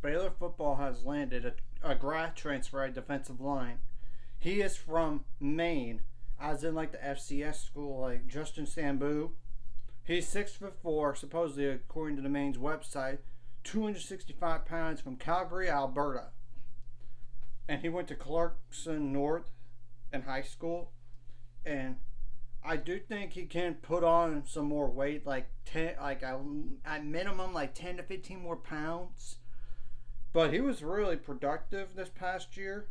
Baylor football has landed a grad transfer at defensive line. He is from Maine, as in like the FCS school, like Justin Sambu. He's 6'4", supposedly according to the Maine's website, 265 pounds, from Calgary, Alberta. And he went to Clarkson North in high school. And I do think he can put on some more weight, like at minimum like 10 to 15 more pounds. But he was really productive this past year.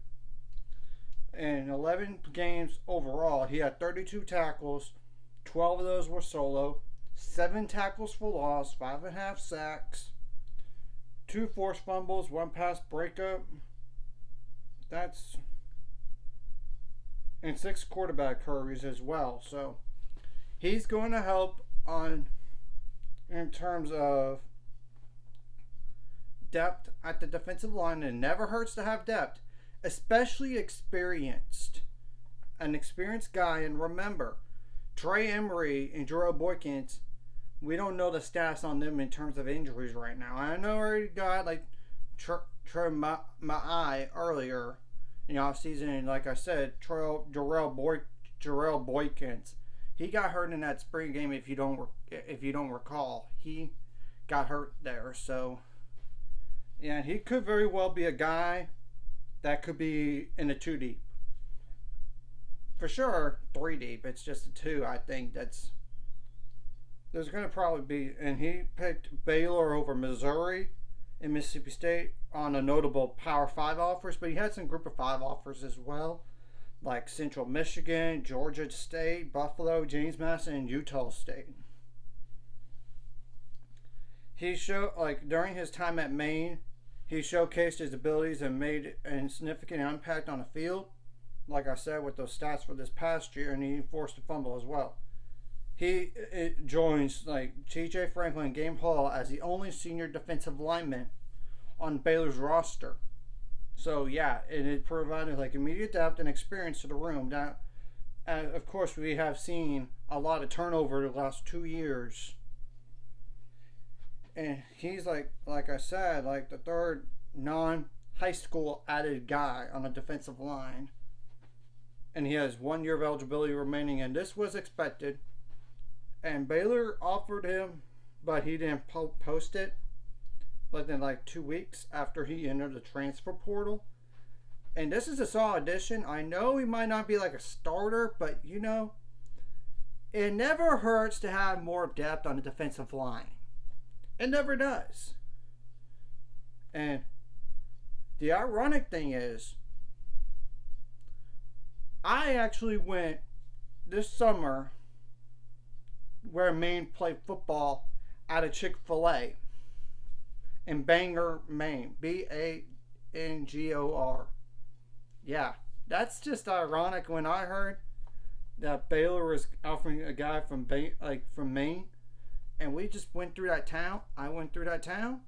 In 11 games overall, he had 32 tackles. 12 of those were solo. 7 tackles for loss, 5.5 sacks, 2 forced fumbles, 1 pass breakup. And 6 quarterback hurries as well. So he's going to help in terms of depth at the defensive line. It never hurts to have depth, especially an experienced guy. And remember, Trey Emery and Jarrell Boykins, we don't know the stats on them in terms of injuries right now. I know I already got like Trey Ma'ai earlier in the offseason, and like I said, Jarrell Boykins, he got hurt in that spring game. If you don't recall, he got hurt there. So yeah, he could very well be a guy that could be in a 2 deep. For sure, 3 deep. It's just a 2. I think there's going to probably be. And he picked Baylor over Missouri and Mississippi State on a notable Power 5 offers, but he had some Group of 5 offers as well, like Central Michigan, Georgia State, Buffalo, James Madison, and Utah State. He showed, like, during his time at Maine, he showcased his abilities and made a significant impact on the field. Like I said, with those stats for this past year, and he forced a fumble as well. He joins like T.J. Franklin and Game Hall as the only senior defensive lineman on Baylor's roster. So yeah, it provided like immediate depth and experience to the room. Now, of course, we have seen a lot of turnover the last 2 years, and he's like I said, like the third non-high school added guy on the defensive line. And he has 1 year of eligibility remaining, and this was expected. And Baylor offered him, but he didn't post it within like 2 weeks after he entered the transfer portal. And this is a solid addition. I know he might not be like a starter, but you know, it never hurts to have more depth on the defensive line. It never does. And the ironic thing is, I actually went this summer where Maine played football at a Chick-fil-A in Bangor, Maine. Bangor. Yeah, that's just ironic. When I heard that Baylor was offering a guy from Maine, and we just went through that town. I went through that town.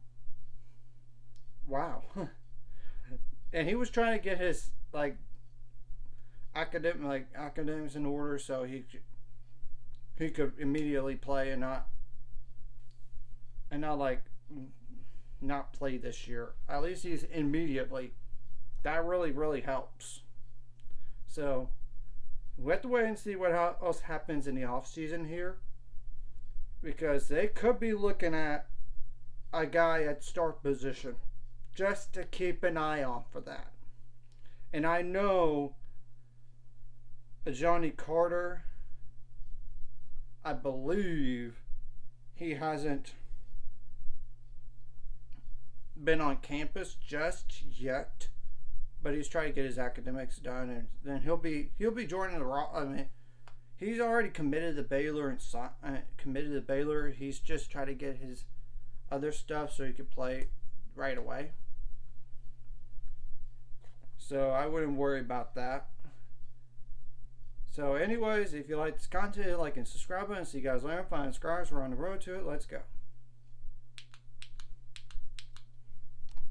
Wow. And he was trying to get his academics in order, so he could immediately play and not play this year. At least he's immediately. That really helps. So we have to wait and see what else happens in the off season here, because they could be looking at a guy at start position, just to keep an eye on for that. And I know Johnny Carter, I believe he hasn't been on campus just yet, but he's trying to get his academics done, and then he'll be joining the. I mean, he's already committed to Baylor He's just trying to get his other stuff so he could play right away. So I wouldn't worry about that. So anyways, if you like this content, like and subscribe, and see you guys later. Find subscribers. We're on the road to it. Let's go.